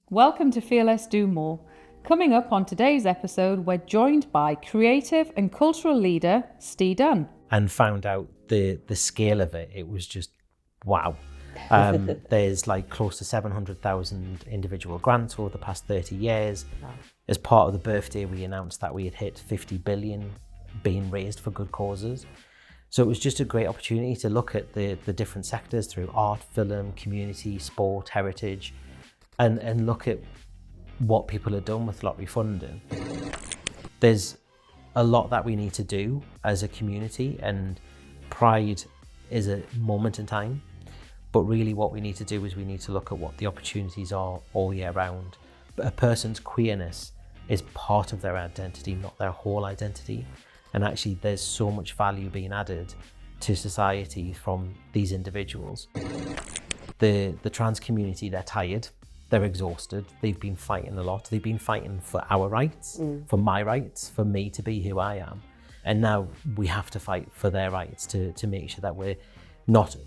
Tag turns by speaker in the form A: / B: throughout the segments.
A: Welcome to Feel Less, Do More. Coming up on today's episode, we're joined by creative and cultural leader Ste Dunn.
B: And found out the scale of it. It was just wow. There's like close to 700,000 individual grants over the past 30 years. Wow. As part of the birthday, we announced that we had hit 50 billion being raised for good causes. So it was just a great opportunity to look at the different sectors through art, film, community, sport, heritage, and look at what people have done with lottery funding. There's a lot that we need to do as a community, and Pride is a moment in time. But really what we need to do is we need to look at what the opportunities are all year round. But a person's queerness is part of their identity, not their whole identity. And actually there's so much value being added to society from these individuals. The trans community, they're tired, they're exhausted, they've been fighting a lot. They've been fighting for our rights, for my rights, for me to be who I am. And now we have to fight for their rights to make sure that we're not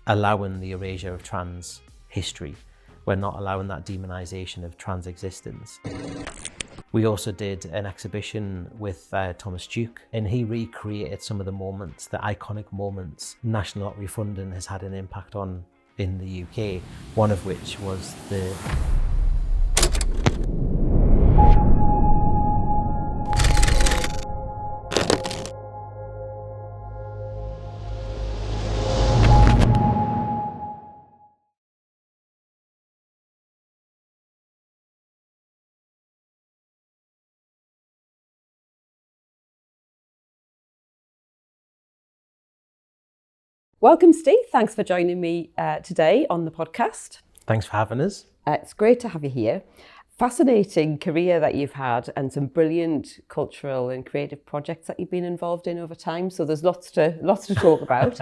B: allowing the erasure of trans history. We're not allowing that demonization of trans existence. We also did an exhibition with Thomas Duke, and he recreated some of the moments, the iconic moments national lottery funding has had an impact on in the UK, one of which was the
C: Welcome, Steve. Thanks for joining me today on the podcast.
B: Thanks for having us.
C: It's great to have you here. Fascinating career that you've had and some brilliant cultural and creative projects that you've been involved in over time. So there's lots to talk about.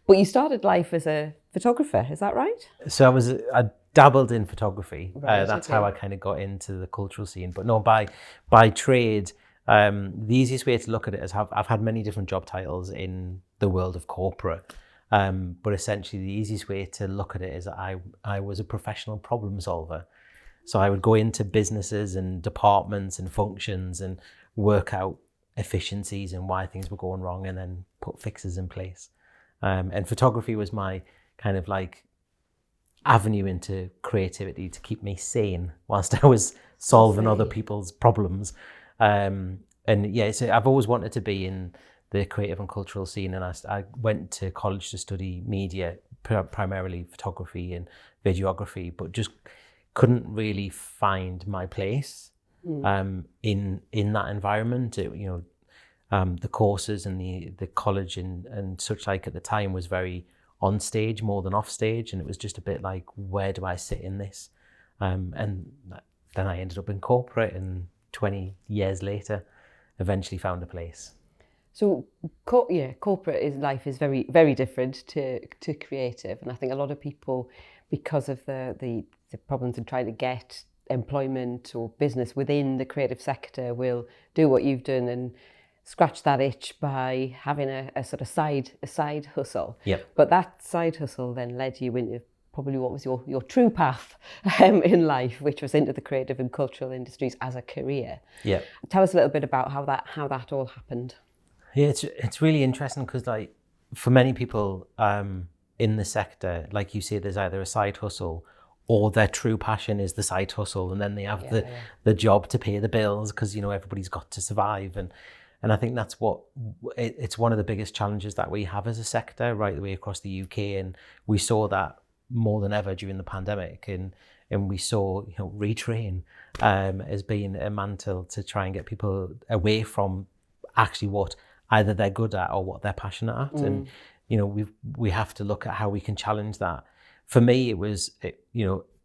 C: But you started life as a photographer, is that right?
B: So I dabbled in photography.
C: Right,
B: that's
C: okay.
B: how I kind of got into the cultural scene. But no, by trade, the easiest way to look at it is I've had many different job titles in the world of corporate. But essentially the easiest way to look at it is I was a professional problem solver. So I would go into businesses and departments and functions and work out efficiencies and why things were going wrong and then put fixes in place. And photography was my kind of like avenue into creativity to keep me sane whilst I was solving other people's problems. And yeah, so I've always wanted to be in the creative and cultural scene, and I went to college to study media, primarily photography and videography, but just couldn't really find my place in that environment. The courses and the college and such like at the time was very on stage more than off stage, and it was just a bit like, where do I sit in this? And then I ended up in corporate, and 20 years later eventually found a place.
C: So corporate life is very, very different to creative, and I think a lot of people, because of the problems in trying to get employment or business within the creative sector, will do what you've done and scratch that itch by having a sort of side hustle.
B: Yep.
C: But that side hustle then led you into probably what was your true path in life, which was into the creative and cultural industries as a career.
B: Yeah.
C: Tell us a little bit about how that all happened.
B: Yeah, it's really interesting because like for many people in the sector, like you say, there's either a side hustle or their true passion is the side hustle, and then they have the job to pay the bills because everybody's got to survive, and I think that's what it's one of the biggest challenges that we have as a sector right the way across the UK, and we saw that more than ever during the pandemic, and we saw retrain as being a mantle to try and get people away from actually what either they're good at or what they're passionate at. And we have to look at how we can challenge that. For me,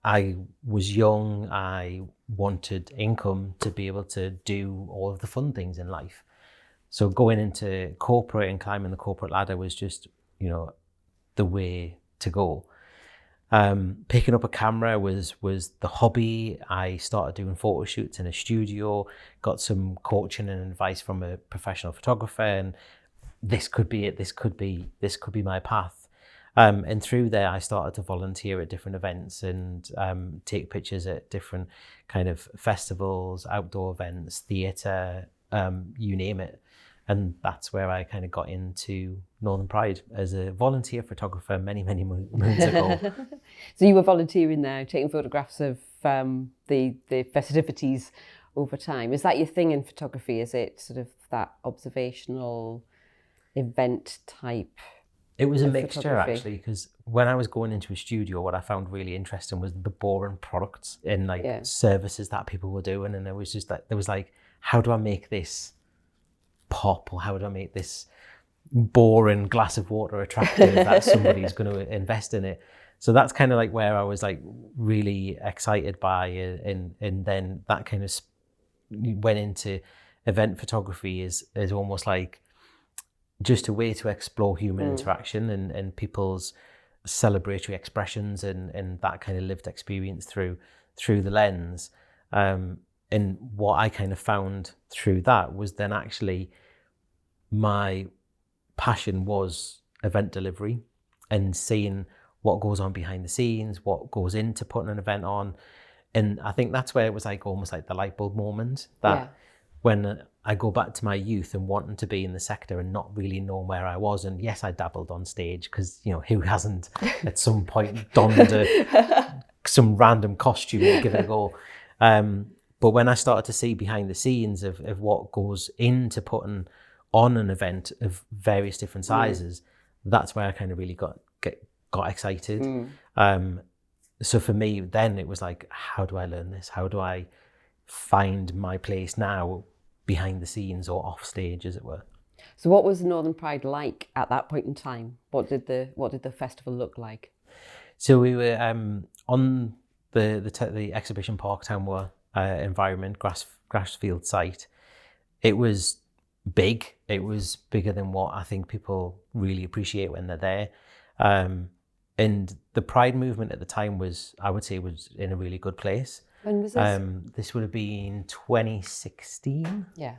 B: I was young, I wanted income to be able to do all of the fun things in life. So going into corporate and climbing the corporate ladder was just the way to go. Picking up a camera was the hobby. I started doing photo shoots in a studio, got some coaching and advice from a professional photographer, and this could be it. This could be my path. And through there, I started to volunteer at different events and take pictures at different kind of festivals, outdoor events, theatre, you name it. And that's where I kind of got into Northern Pride as a volunteer photographer many, many moons ago.
C: So you were volunteering there, taking photographs of the festivities over time. Is that your thing in photography? Is it sort of that observational event type?
B: It was a mixture,
C: photography?
B: actually, because when I was going into a studio, what I found really interesting was the boring products and like services that people were doing. And it was just like, there was like, how do I make this pop, or how do I make this boring glass of water attractive that somebody's going to invest in it? So that's kind of like where I was like really excited by it. And then that kind of went into event photography is almost like just a way to explore human interaction and people's celebratory expressions and that kind of lived experience through the lens. And what I kind of found through that was then actually my passion was event delivery and seeing what goes on behind the scenes, what goes into putting an event on. And I think that's where it was like almost like the light bulb moment that when I go back to my youth and wanting to be in the sector and not really knowing where I was. And yes, I dabbled on stage because, you know, who hasn't at some point donned some random costume and give it a go. But when I started to see behind the scenes of what goes into putting on an event of various different sizes, that's where I kind of really got excited. So for me, then it was like, how do I learn this? How do I find my place now behind the scenes or off stage, as it were?
C: So what was Northern Pride like at that point in time? What did the festival look like?
B: So we were on the exhibition park Townmoor environment, grassfield site. It was big. It was bigger than what I think people really appreciate when they're there. And the Pride movement at the time was, I would say, was in a really good place.
C: When was this?
B: This would have been 2016.
C: Yeah.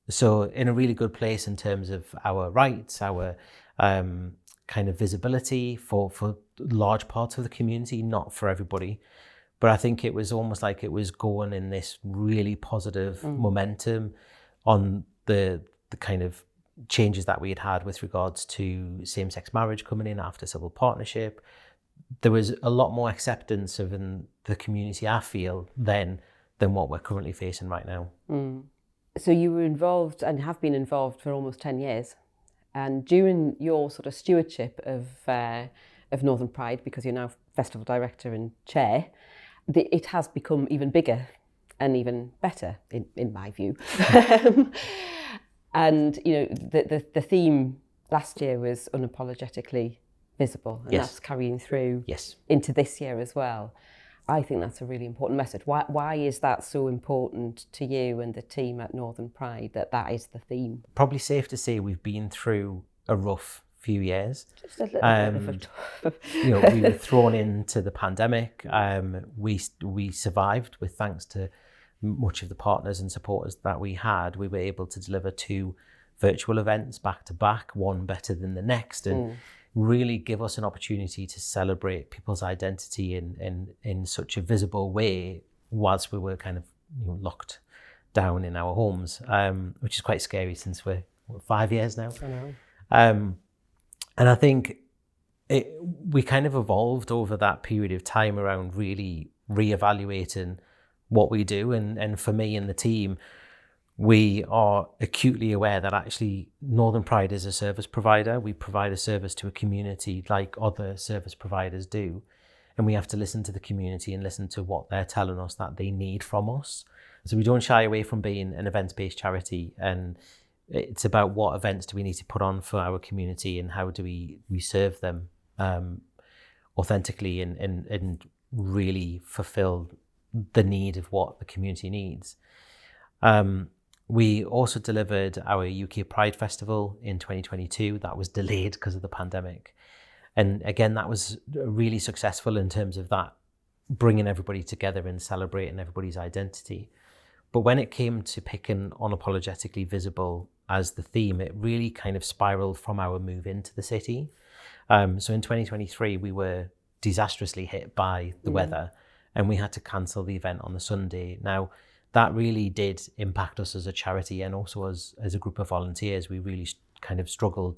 B: So in a really good place in terms of our rights, our kind of visibility for large parts of the community, not for everybody. But I think it was almost like it was going in this really positive momentum on the kind of changes that we had with regards to same-sex marriage coming in after civil partnership. There was a lot more acceptance of in the community, I feel, then than what we're currently facing right now.
C: So you were involved and have been involved for almost 10 years. And during your sort of stewardship of Northern Pride, because you're now festival director and chair, it has become even bigger and even better, in my view. And, you know, the theme last year was unapologetically visible, and that's carrying through into this year as well. I think that's a really important message. Why is that so important to you and the team at Northern Pride, that is the theme?
B: Probably safe to say we've been through a rough few years.
C: Just a little bit of a
B: you know, we were thrown into the pandemic. We survived with thanks to much of the partners and supporters that we had. We were able to deliver 2 virtual events back to back, one better than the next, and really give us an opportunity to celebrate people's identity in such a visible way whilst we were kind of, you know, locked down in our homes, which is quite scary since we're 5 years now.
C: I know.
B: And I think we kind of evolved over that period of time around really reevaluating what we do. And for me and the team, we are acutely aware that actually Northern Pride is a service provider. We provide a service to a community like other service providers do. And we have to listen to the community and listen to what they're telling us that they need from us. So we don't shy away from being an events-based charity. And it's about what events do we need to put on for our community and how do we serve them authentically and really fulfill the need of what the community needs. We also delivered our UK Pride Festival in 2022. That was delayed because of the pandemic. And again, that was really successful in terms of that bringing everybody together and celebrating everybody's identity. But when it came to picking unapologetically visible as the theme, it really kind of spiraled from our move into the city. So in 2023, we were disastrously hit by the weather, and we had to cancel the event on the Sunday. Now, that really did impact us as a charity and also as a group of volunteers. We really kind of struggled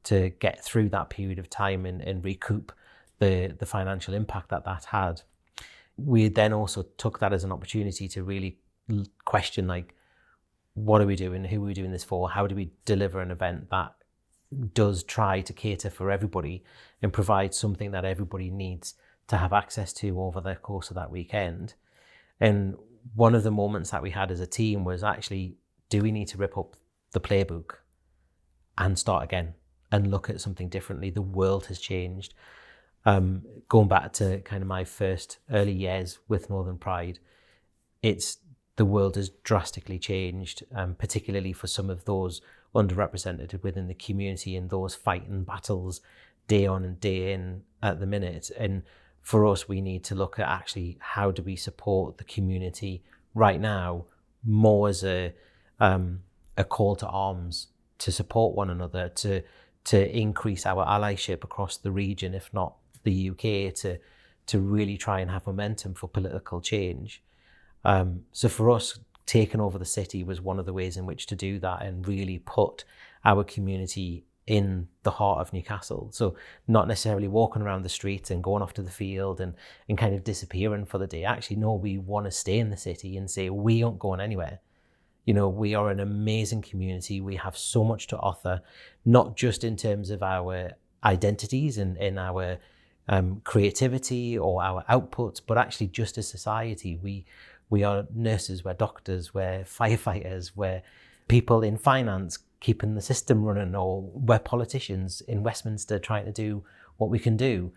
B: to get through that period of time and recoup the financial impact that had. We then also took that as an opportunity to really question, like, what are we doing? Who are we doing this for? How do we deliver an event that does try to cater for everybody and provide something that everybody needs to have access to over the course of that weekend? And one of the moments that we had as a team was actually, do we need to rip up the playbook and start again and look at something differently? The world has changed. Going back to kind of my first early years with Northern Pride, the world has drastically changed, particularly for some of those underrepresented within the community and those fighting battles day on and day in at the minute. And for us, we need to look at actually how do we support the community right now more as a call to arms to support one another, to increase our allyship across the region, if not the UK, to really try and have momentum for political change. So for us, taking over the city was one of the ways in which to do that and really put our community in the heart of Newcastle. So not necessarily walking around the streets and going off to the field and kind of disappearing for the day. Actually, no, we want to stay in the city and say, we aren't going anywhere. You know, we are an amazing community. We have so much to offer, not just in terms of our identities and our creativity or our outputs, but actually just as society. We are nurses, we're doctors, we're firefighters, we're people in finance keeping the system running, or we're politicians in Westminster trying to do what we can do.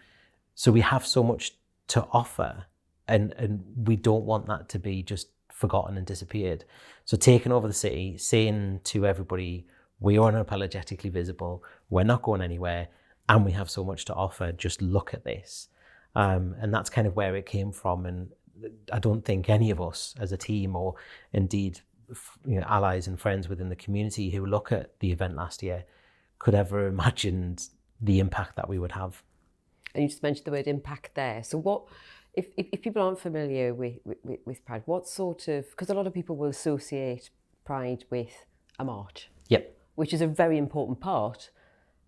B: So we have so much to offer, and we don't want that to be just forgotten and disappeared. So taking over the city, saying to everybody, we are unapologetically visible, we're not going anywhere, and we have so much to offer, just look at this. And that's kind of where it came from. And I don't think any of us as a team, or indeed allies and friends within the community who look at the event last year, could ever imagine the impact that we would have.
C: And you just mentioned the word impact there. So what, if people aren't familiar with Pride, what sort of, because a lot of people will associate Pride with a march.
B: Yep.
C: Which is a very important part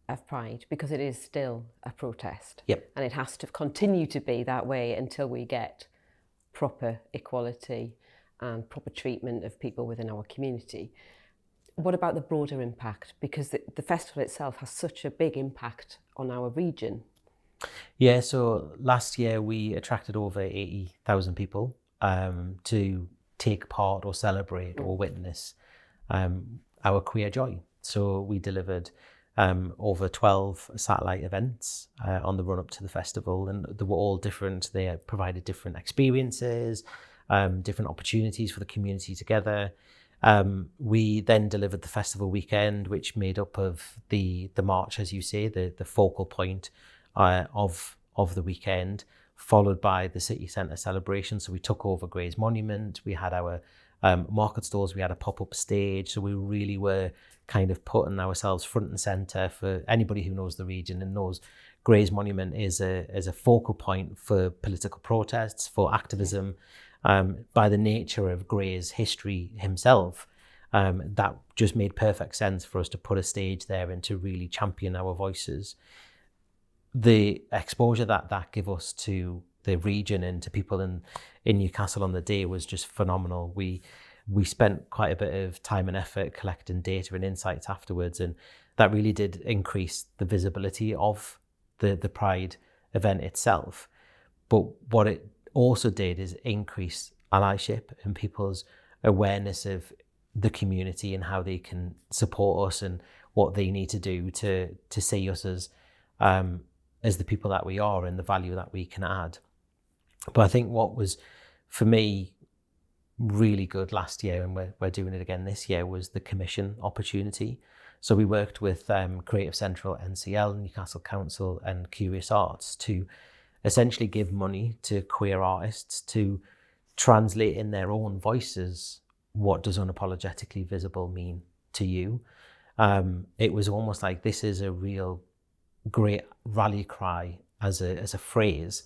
C: of Pride, because it is still a protest.
B: Yep.
C: And it has to continue to be that way until we get proper equality and proper treatment of people within our community. What about the broader impact? Because the festival itself has such a big impact on our region.
B: Yeah, so last year we attracted over 80,000 people to take part or celebrate or witness our queer joy. So we delivered over 12 satellite events on the run up to the festival, and they were all different. They provided different experiences, different opportunities for the community together. We then delivered the festival weekend, which made up of the march, as you say, the focal point of the weekend, followed by the city centre celebration. So we took over Gray's Monument. We had our market stalls. We had a pop-up stage. So we really were kind of putting ourselves front and centre for anybody who knows the region and knows Gray's Monument is a focal point for political protests, for activism. By the nature of Gray's history himself, that just made perfect sense for us to put a stage there and to really champion our voices. The exposure that gave us to the region and to people in Newcastle on the day was just phenomenal. We spent quite a bit of time and effort collecting data and insights afterwards, and that really did increase the visibility of the Pride event itself. But what it also did is increase allyship and people's awareness of the community and how they can support us and what they need to do to see us as the people that we are and the value that we can add. But I think what was, for me, really good last year, and we're doing it again this year, was the commission opportunity. So we worked with Creative Central, NCL, Newcastle Council and Curious Arts to essentially give money to queer artists to translate in their own voices, what does unapologetically visible mean to you? It was almost like, this is a real great rally cry as a phrase,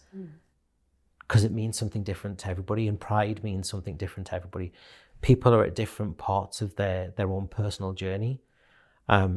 B: because it means something different to everybody, and pride means something different to everybody. People are at different parts of their own personal journey.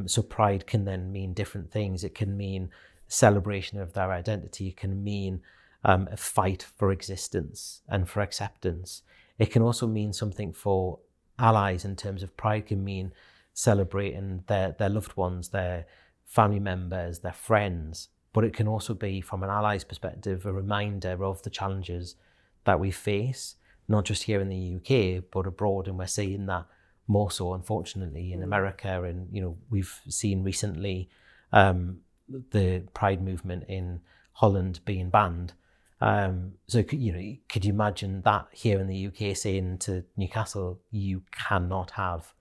B: So pride can then mean different things. It can mean celebration of their identity. It can mean a fight for existence and for acceptance. It can also mean something for allies in terms of pride can mean celebrating their loved ones, their family members, their friends. But it can also be, from an ally's perspective, a reminder of the challenges that we face, not just here in the UK, but abroad. And we're seeing that more so, unfortunately, in America. And, we've seen recently the Pride movement in Holland being banned. So, could you imagine that here in the UK saying to Newcastle, you cannot have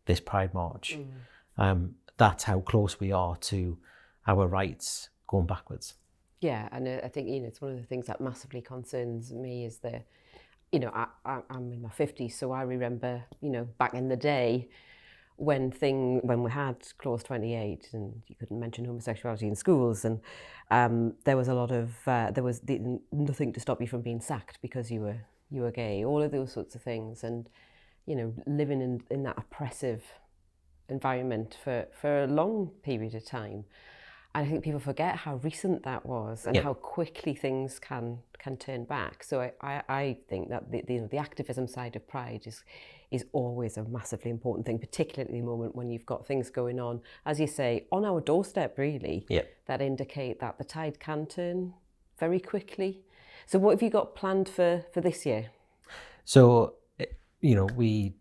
B: this Pride March? That's how close we are to our rights going backwards.
C: Yeah, and I think, it's one of the things that massively concerns me is I'm in my 50s, so I remember, back in the day when we had Clause 28 and you couldn't mention homosexuality in schools, and there was a lot of, nothing to stop you from being sacked because you were gay, all of those sorts of things. And, living in that oppressive environment for a long period of time. And I think people forget how recent that was and how quickly things can turn back. So I think that the activism side of Pride is always a massively important thing, particularly at the moment when you've got things going on, as you say, on our doorstep, really, that indicate that the tide can turn very quickly. So what have you got planned for this year?
B: So, we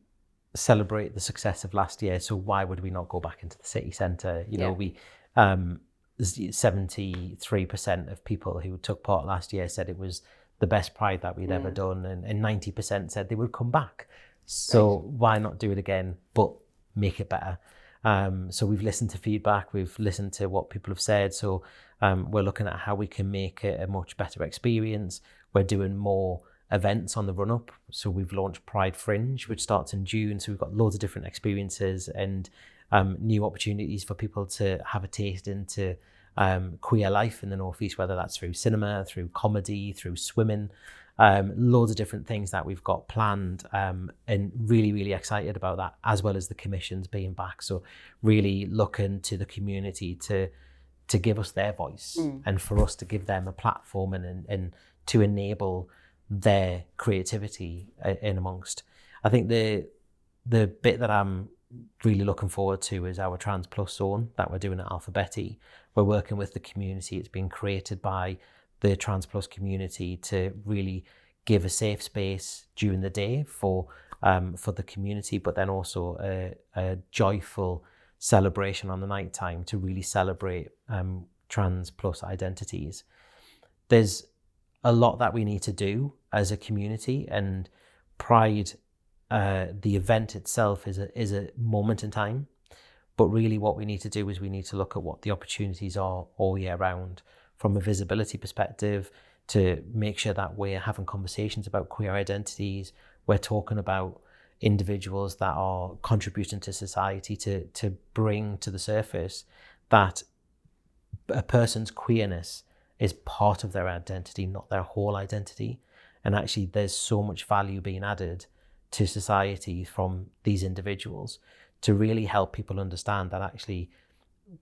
B: celebrate the success of last year. So why would we not go back into the city centre? We 73% of people who took part last year said it was the best Pride that we'd ever done, and 90% said they would come back. So why not do it again, but make it better? So we've listened to feedback, we've listened to what people have said. So we're looking at how we can make it a much better experience. We're doing more events on the run up. So we've launched Pride Fringe, which starts in June. So we've got loads of different experiences and new opportunities for people to have a taste into queer life in the Northeast, whether that's through cinema, through comedy, through swimming, loads of different things that we've got planned, and really, really excited about that, as well as the commissions being back. So really looking to the community to give us their voice and for us to give them a platform and to enable their creativity in amongst. I think the bit that I'm really looking forward to is our Trans Plus zone that we're doing at Alpha Betty. We're working with the community. It's been created by the Trans Plus community to really give a safe space during the day for the community, but then also a joyful celebration on the night time to really celebrate Trans Plus identities. There's a lot that we need to do as a community, and Pride, the event itself is a moment in time, but really what we need to do is we need to look at what the opportunities are all year round from a visibility perspective, to make sure that we're having conversations about queer identities. We're talking about individuals that are contributing to society to bring to the surface that a person's queerness is part of their identity, not their whole identity. And actually there's so much value being added to society from these individuals to really help people understand that actually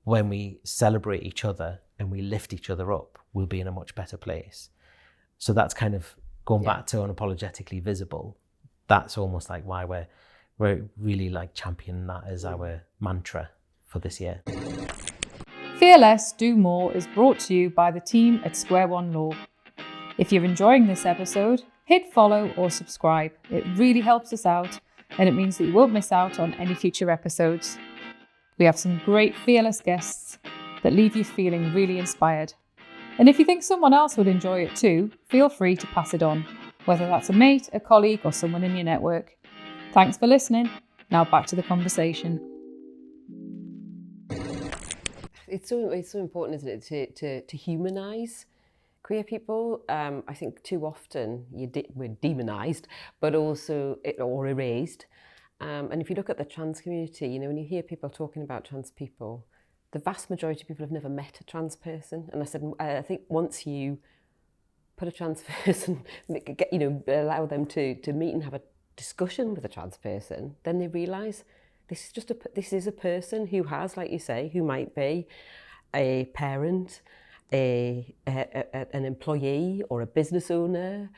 B: when we celebrate each other and we lift each other up, we'll be in a much better place. So that's kind of going back to unapologetically visible. That's almost like why we're really like championing that as our mantra for this year.
A: Fear Less, Do More is brought to you by the team at Square One Law. If you're enjoying this episode, hit follow or subscribe. It really helps us out, and it means that you won't miss out on any future episodes. We have some great fearless guests that leave you feeling really inspired. And if you think someone else would enjoy it too, feel free to pass it on, whether that's a mate, a colleague, or someone in your network. Thanks for listening. Now back to the conversation.
C: It's so important, isn't it, to humanise queer people. I think too often we're demonised, but also or erased. And if you look at the trans community, when you hear people talking about trans people, the vast majority of people have never met a trans person. And I said, I think once you put a trans person, allow them to meet and have a discussion with a trans person, then they realise this is a person who has, like you say, who might be a parent, an employee, or a business owner,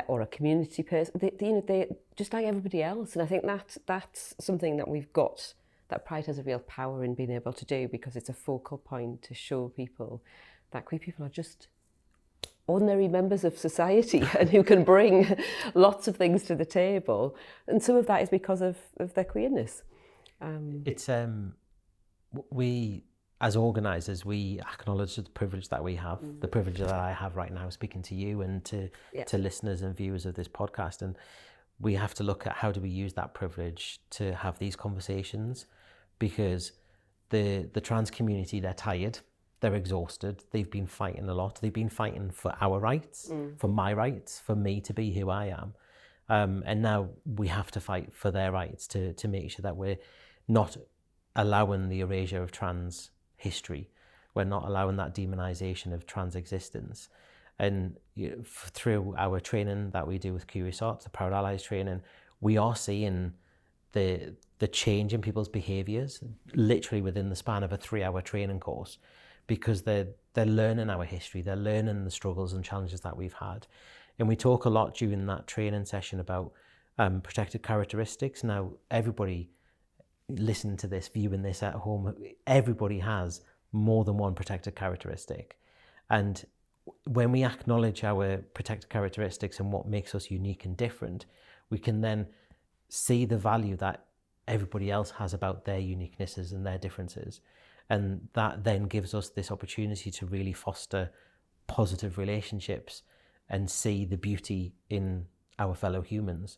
C: or a community person. They just like everybody else. And I think that's something that we've got. That Pride has a real power in being able to do, because it's a focal point to show people that queer people are just ordinary members of society and who can bring lots of things to the table. And some of that is because of their queerness.
B: It's we as organisers, we acknowledge the privilege that we have, the privilege that I have right now speaking to you and to listeners and viewers of this podcast. And we have to look at how do we use that privilege to have these conversations, because the trans community, they're tired, they're exhausted, they've been fighting a lot, they've been fighting for our rights, for my rights, for me to be who I am. And now we have to fight for their rights to make sure that we're not allowing the erasure of trans history. We're not allowing that demonization of trans existence. And through our training that we do with Curious Arts, the Proud Allies training, we are seeing the change in people's behaviours literally within the span of a 3-hour training course, because they're learning our history, they're learning the struggles and challenges that we've had. And we talk a lot during that training session about protected characteristics. Now, everybody listening to this, viewing this at home, everybody has more than one protected characteristic. And when we acknowledge our protected characteristics and what makes us unique and different, we can then see the value that everybody else has about their uniquenesses and their differences. And that then gives us this opportunity to really foster positive relationships and see the beauty in our fellow humans.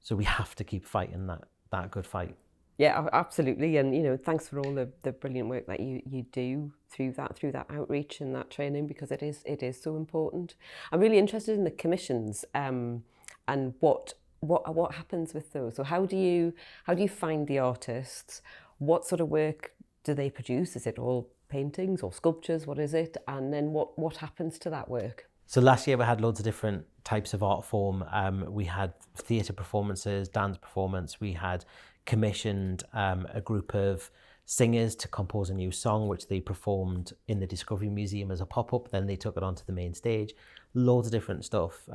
B: So we have to keep fighting that good fight.
C: Yeah, absolutely. And, thanks for all the brilliant work that you do through that outreach and that training, because it is so important. I'm really interested in the commissions and what happens with those. So how do you find the artists? What sort of work do they produce? Is it all paintings or sculptures? What is it? And then what happens to that work?
B: So last year we had loads of different types of art form. We had theatre performances, dance performance. We had commissioned a group of singers to compose a new song, which they performed in the Discovery Museum as a pop-up. Then they took it onto the main stage. Loads of different stuff.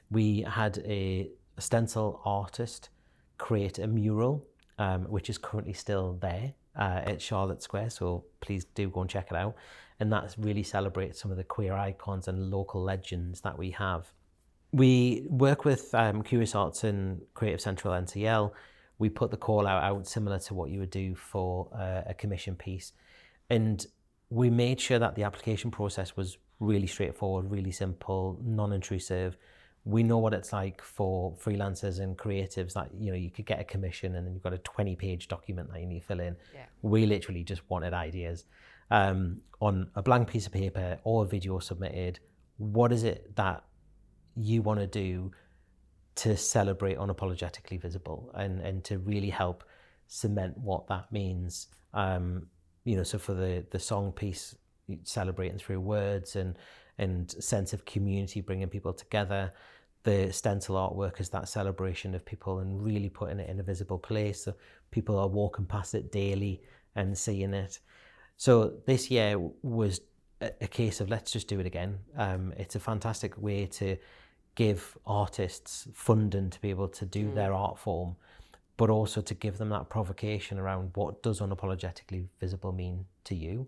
B: We had a stencil artist create a mural, which is currently still there at Charlotte Square. So please do go and check it out. And that really celebrates some of the queer icons and local legends that we have. We work with Curious Arts and Creative Central NCL. We put the call out similar to what you would do for a commission piece. And we made sure that the application process was really straightforward, really simple, non-intrusive. We know what it's like for freelancers and creatives that, you could get a commission and then you've got a 20-page document that you need to fill in. Yeah. We literally just wanted ideas on a blank piece of paper or a video submitted. What is it that you want to do to celebrate unapologetically visible and to really help cement what that means? So for the song piece, celebrating through words and sense of community, bringing people together. The stencil artwork is that celebration of people and really putting it in a visible place, so people are walking past it daily and seeing it. So this year was a case of let's just do it again. It's a fantastic way to give artists funding to be able to do their art form, but also to give them that provocation around what does unapologetically visible mean to you.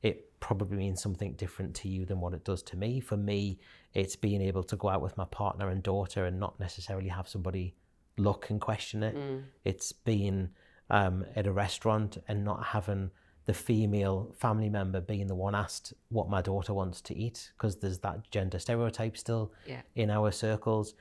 B: It probably means something different to you than what it does to me. For me, it's being able to go out with my partner and daughter and not necessarily have somebody look and question it. It's being at a restaurant and not having the female family member being the one asked what my daughter wants to eat, because there's that gender stereotype still in our circles.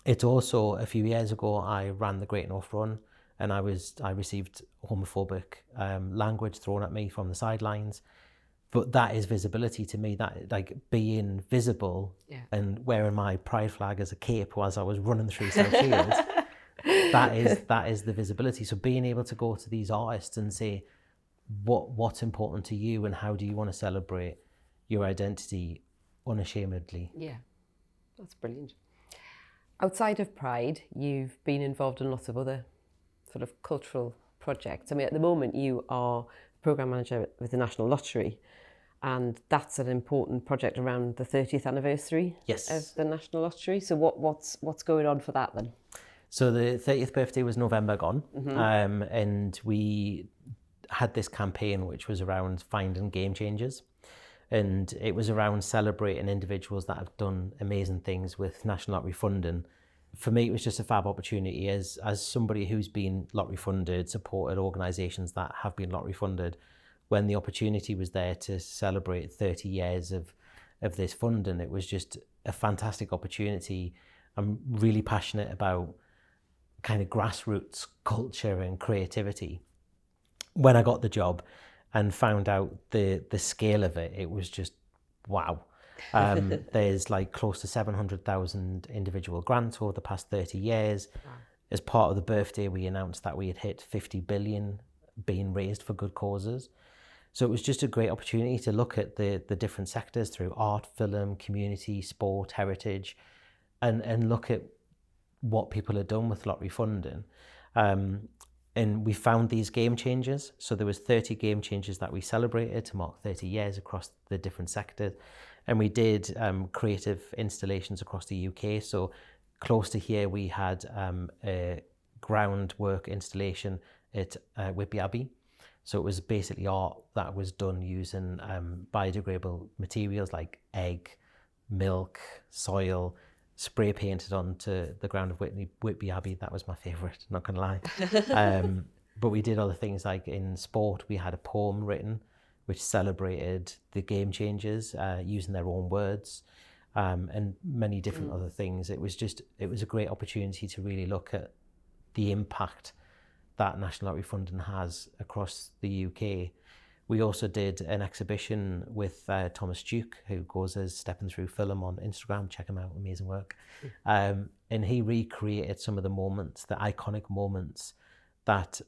B: It's also, a few years ago, I ran the Great North Run, and I received homophobic language thrown at me from the sidelines. But that is visibility to me, that like being visible and wearing my pride flag as a cape as I was running through South Shields. that is the visibility. So being able to go to these artists and say what's important to you and how do you want to celebrate your identity unashamedly.
C: Yeah, that's brilliant. Outside of Pride, you've been involved in lots of other sort of cultural projects. I mean, at the moment you are programme manager with the National Lottery, and that's an important project around the 30th anniversary of the National Lottery. So what's going on for that then?
B: So the 30th birthday was November gone, and we had this campaign which was around finding game changers, and it was around celebrating individuals that have done amazing things with National Lottery funding. For me, it was just a fab opportunity as somebody who's been lottery funded, supported organisations that have been lottery funded. When the opportunity was there to celebrate 30 years of this funding, it was just a fantastic opportunity. I'm really passionate about kind of grassroots culture and creativity. When I got the job and found out the scale of it, it was just wow. There's like close to 700,000 individual grants over the past 30 years. Wow. As part of the birthday, we announced that we had hit 50 billion being raised for good causes. So it was just a great opportunity to look at the different sectors through art, film, community, sport, heritage, and look at what people had done with lottery funding. And we found these game changers. So there was 30 game changers that we celebrated to mark 30 years across the different sectors. And we did creative installations across the UK. So close to here, we had a groundwork installation at Whitby Abbey. So it was basically art that was done using biodegradable materials like egg, milk, soil, spray painted onto the ground of Whitby Abbey. That was my favourite, not going to lie. But we did other things like in sport, we had a poem written which celebrated the game changers using their own words, and many different other things. It was a great opportunity to really look at the impact that National Lottery funding has across the UK. We also did an exhibition with Thomas Duke, who goes as Stepping Through Film on Instagram. Check him out, amazing work. And he recreated some of the moments, the iconic moments that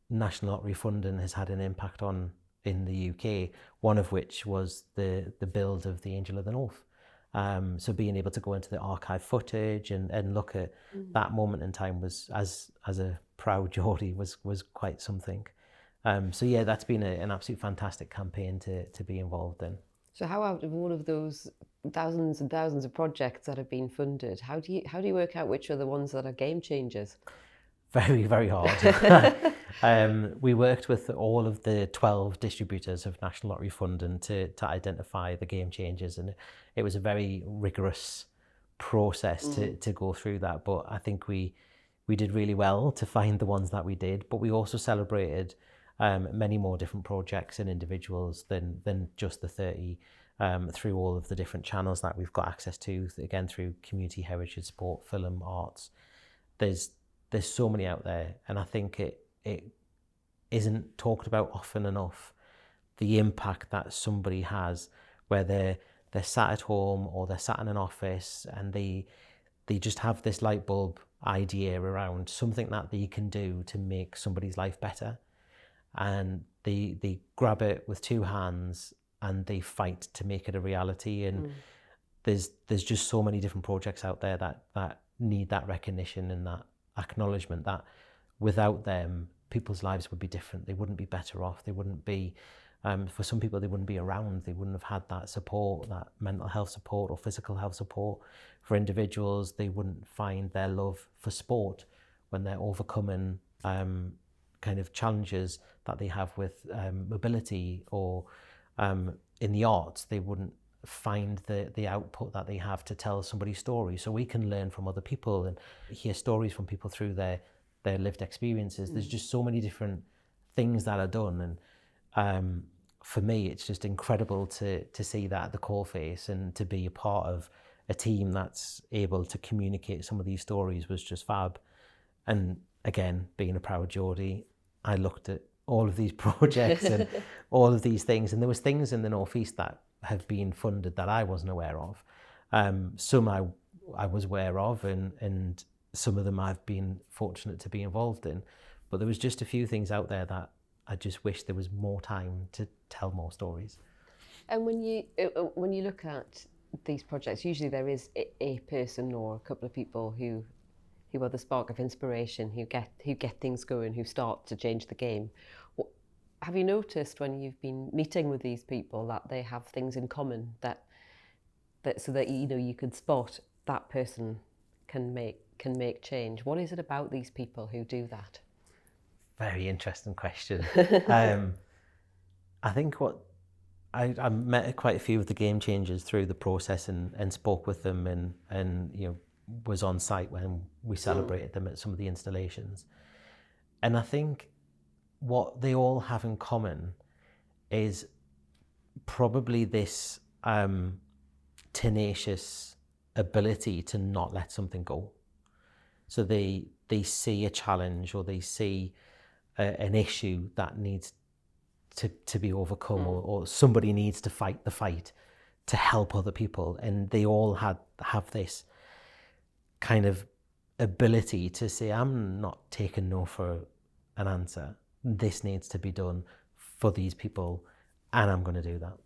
B: National Lottery funding has had an impact on in the UK, one of which was the build of the Angel of the North. So being able to go into the archive footage and look at that moment in time was, as a proud Geordie, was quite something. So yeah, that's been an absolute fantastic campaign to be involved in.
C: So how, out of all of those thousands and thousands of projects that have been funded, how do you work out which are the ones that are game changers?
B: Very, very hard. We worked with all of the 12 distributors of National Lottery funding to identify the game changers, and it was a very rigorous process to go through that. But I think we did really well to find the ones that we did. But we also celebrated many more different projects and individuals than just the 30 through all of the different channels that we've got access to, again through community, heritage, sport, film, arts. There's so many out there, and I think it isn't talked about often enough, the impact that somebody has, where they're sat at home or they're sat in an office and they just have this light bulb idea around something that they can do to make somebody's life better, and they grab it with two hands and they fight to make it a reality. And there's just so many different projects out there that need that recognition and that acknowledgement, that without them people's lives would be different. They wouldn't be better off. They wouldn't be, for some people, they wouldn't be around. They wouldn't have had that support, that mental health support or physical health support. For individuals, they wouldn't find their love for sport when they're overcoming kind of challenges that they have with mobility, or in the arts, they wouldn't find the output that they have to tell somebody's story. So we can learn from other people and hear stories from people through their lived experiences. There's just so many different things that are done, and for me it's just incredible to see that at the coalface, and to be a part of a team that's able to communicate some of these stories was just fab. And again, being a proud Geordie, I looked at all of these projects and all of these things, and there was things in the North East that have been funded that I wasn't aware of. Some I was aware of, and some of them I've been fortunate to be involved in, but there was just a few things out there that I just wish there was more time to tell more stories.
C: And when you look at these projects, usually there is a person or a couple of people who are the spark of inspiration, who get things going, who start to change the game. Have you noticed when you've been meeting with these people that they have things in common, that so that you could spot that person can make change? What is it about these people who do that?
B: Very interesting question. I think I met quite a few of the game changers through the process and spoke with them and was on site when we celebrated them at some of the installations. And I think what they all have in common is probably this tenacious ability to not let something go. So they see a challenge or they see an issue that needs to be overcome, or somebody needs to fight the fight to help other people, and they all have this kind of ability to say, I'm not taking no for an answer. This needs to be done for these people, and I'm going to do that.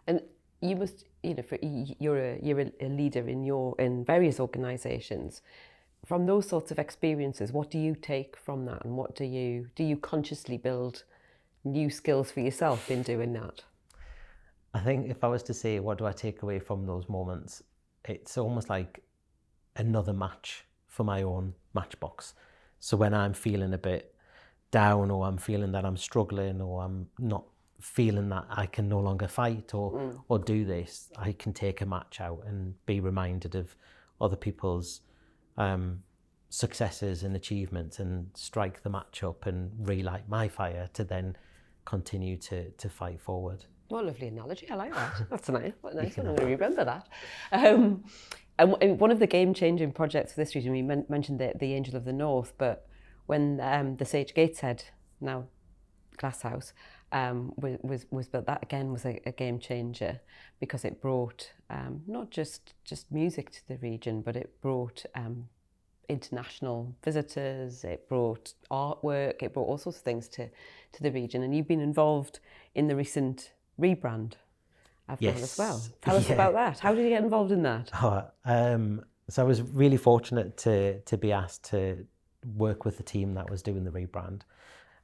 C: And you must, you're a leader in various organisations. From those sorts of experiences, what do you take from that, and what do you consciously build new skills for yourself in doing that?
B: I think if I was to say, what do I take away from those moments, it's almost like another match for my own matchbox. So when I'm feeling a bit down, or I'm feeling that I'm struggling, or I'm not feeling that I can no longer fight or do this, I can take a match out and be reminded of other people's successes and achievements, and strike the match up and relight my fire to then continue to fight forward.
C: What a lovely analogy. I like that. That's nice. What a nice one. I'm going to remember that. And one of the game-changing projects for this region, we mentioned the Angel of the North, but when the Sage Gateshead, now Glasshouse, was built, that again was a game changer, because it brought not just music to the region, but it brought international visitors, it brought artwork, it brought all sorts of things to the region. And you've been involved in the recent rebrand of that as well. Tell us about that. How did you get involved in that?
B: So I was really fortunate to be asked to work with the team that was doing the rebrand.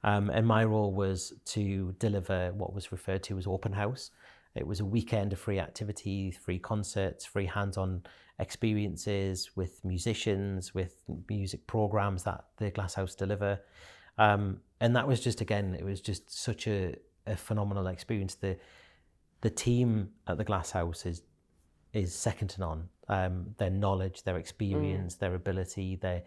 B: And my role was to deliver what was referred to as open house. It was a weekend of free activity, free concerts, free hands-on experiences with musicians, with music programs that the Glasshouse deliver. And that was just, again, it was just such a phenomenal experience. The team at the Glasshouse is second to none. Their knowledge, their experience, their ability, their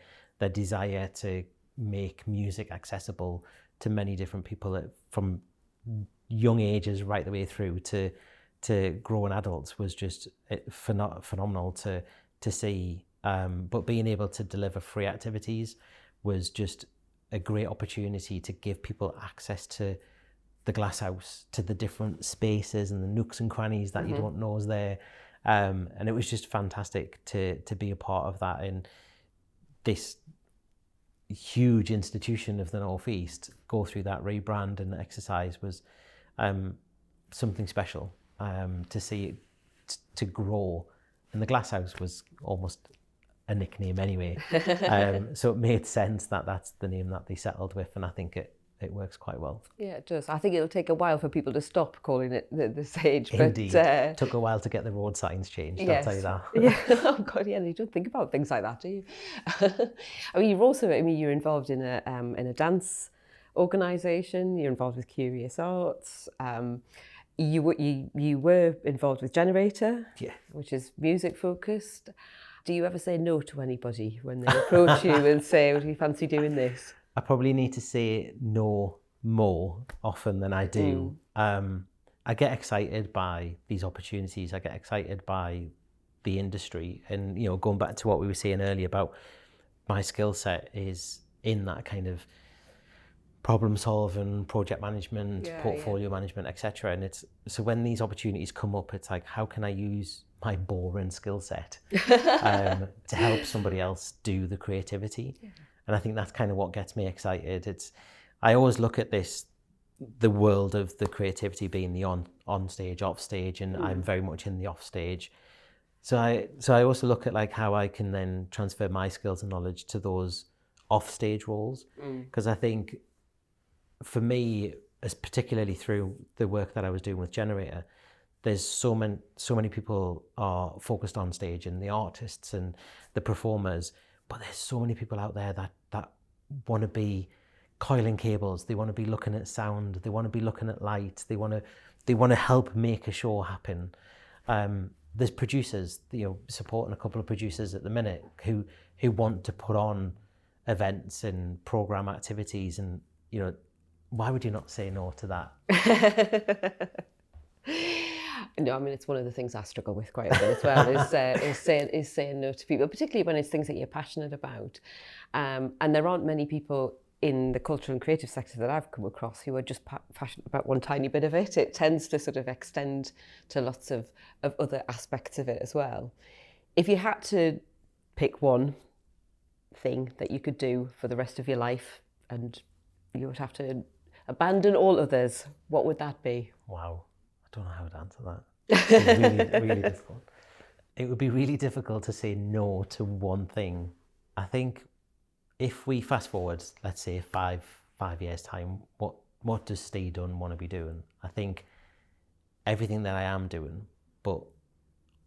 B: desire to make music accessible to many different people from young ages right the way through to grown adults was just phenomenal to see. But being able to deliver free activities was just a great opportunity to give people access to the Glasshouse, to the different spaces and the nooks and crannies that you don't know is there. And it was just fantastic to be a part of that. And this huge institution of the North East go through that rebrand and exercise was something special, to see it to grow. And the Glasshouse was almost a nickname anyway. So it made sense that that's the name that they settled with, and I think it works quite well.
C: Yeah, it does. I think it'll take a while for people to stop calling it the Sage.
B: Indeed.
C: But,
B: took a while to get the road signs changed,
C: yes.
B: I'll tell you that.
C: Yeah. Oh God, yeah. You don't think about things like that, do you? I mean, you're involved in a dance organisation. You're involved with Curious Arts. You were involved with Generator, which is music focused. Do you ever say no to anybody when they approach you and say, "Do you fancy doing this?"
B: I probably need to say no more often than I do. I get excited by these opportunities. I get excited by the industry, and going back to what we were saying earlier about my skill set is in that kind of problem solving, project management, portfolio management, etc. And it's so when these opportunities come up, it's like, how can I use my boring skill set to help somebody else do the creativity. Yeah. And I think that's kind of what gets me excited. I always look at the world of the creativity being the on stage, off stage, and I'm very much in the off stage. So I also look at like how I can then transfer my skills and knowledge to those off stage roles, because I think for me, as particularly through the work that I was doing with Generator, there's so many people are focused on stage, and the artists and the performers, but there's so many people out there that want to be coiling cables, they want to be looking at sound, they want to be looking at light, they want to help make a show happen. There's producers, supporting a couple of producers at the minute who want to put on events and program activities, and why would you not say no to that?
C: No, I mean, it's one of the things I struggle with quite a bit as well, is saying no to people, particularly when it's things that you're passionate about. And there aren't many people in the cultural and creative sector that I've come across who are just passionate about one tiny bit of it. It tends to sort of extend to lots of other aspects of it as well. If you had to pick one thing that you could do for the rest of your life and you would have to abandon all others, what would that be?
B: Wow. I don't know how to answer that. It's really, really difficult. It would be really difficult to say no to one thing. I think if we fast forward, let's say five years time, what does Ste Dunn want to be doing? I think everything that I am doing, but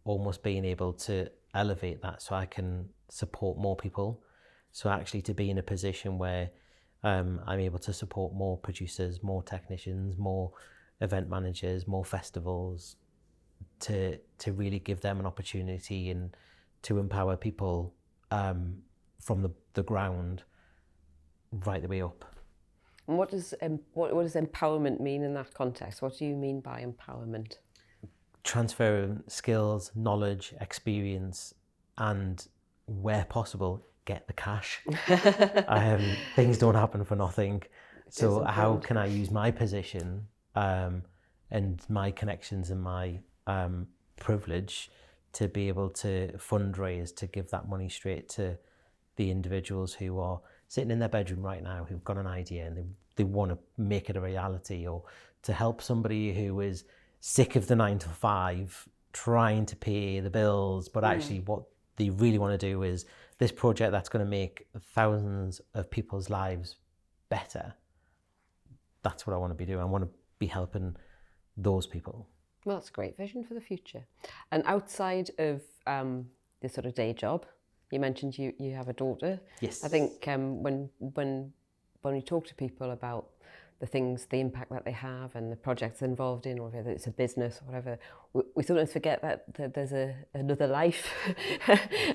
B: almost being able to elevate that so I can support more people. So actually to be in a position where I'm able to support more producers, more technicians, more event managers, more festivals, to really give them an opportunity and to empower people from the ground right the way up.
C: And what does empowerment mean in that context? What do you mean by empowerment?
B: Transferring skills, knowledge, experience, and where possible, get the cash. Things don't happen for nothing. So how can I use my position and my connections and my privilege to be able to fundraise, to give that money straight to the individuals who are sitting in their bedroom right now, who've got an idea and they want to make it a reality, or to help somebody who is sick of the 9 to 5 trying to pay the bills, but actually what they really want to do is this project that's going to make thousands of people's lives better. That's what I want to be doing. I want to be helping those people.
C: Well, that's a great vision for the future. And outside of this sort of day job, you mentioned you have a daughter.
B: Yes. I
C: think when we talk to people about the impact that they have and the projects they're involved in, or whether it's a business or whatever, we sometimes forget that there's another life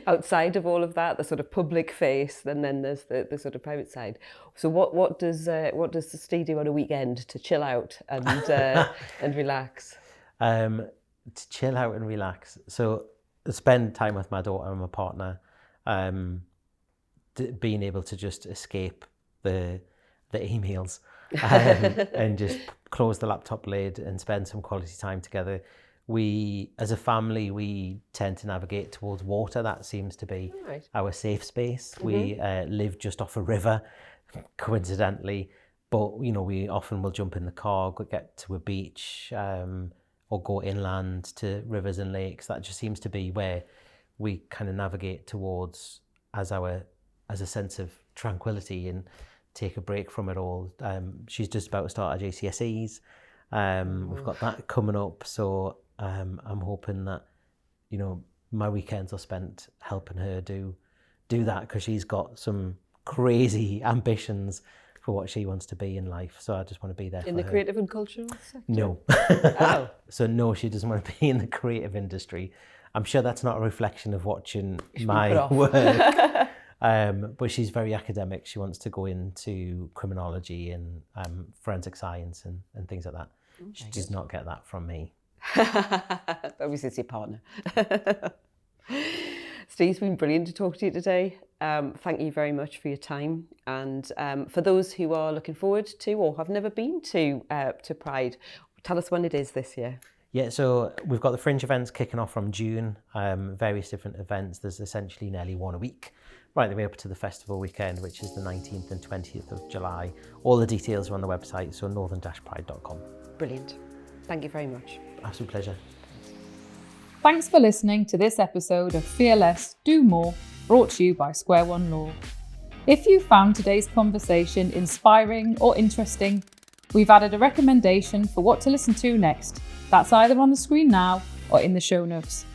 C: outside of all of that, the sort of public face, and then there's the sort of private side. So what does Ste do on a weekend to chill out and and relax?
B: To chill out and relax. So spend time with my daughter and my partner, being able to just escape the emails and just close the laptop lid and spend some quality time together. We, as a family, we tend to navigate towards water. That seems to be our safe space. Mm-hmm. We live just off a river, coincidentally, but we often will jump in the car, get to a beach, or go inland to rivers and lakes. That just seems to be where we kind of navigate towards as a sense of tranquility and take a break from it all. She's just about to start her GCSEs. We've got that coming up, so I'm hoping that my weekends are spent helping her do that, because she's got some crazy ambitions for what she wants to be in life. So I just want to be there for her.
C: In the creative and cultural sector?
B: No.
C: Oh.
B: So no, she doesn't want to be in the creative industry. I'm sure that's not a reflection of watching my work. But she's very academic. She wants to go into criminology and forensic science and things like that. Okay. She does not get that from me.
C: Obviously, it's your partner. Ste, it's been brilliant to talk to you today. Thank you very much for your time. And for those who are looking forward to or have never been to Pride, tell us when it is this year.
B: Yeah, so we've got the Fringe events kicking off from June, various different events. There's essentially nearly one a week, right the way up to the festival weekend, which is the 19th and 20th of July. All the details are on the website, so northern-pride.com.
C: Brilliant. Thank you very much.
B: Absolute pleasure.
A: Thanks for listening to this episode of Fear Less, Do More, brought to you by Square One Law. If you found today's conversation inspiring or interesting, we've added a recommendation for what to listen to next. That's either on the screen now or in the show notes.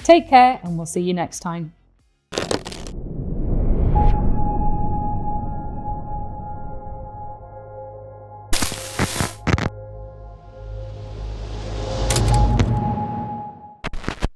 A: Take care, and we'll see you next time.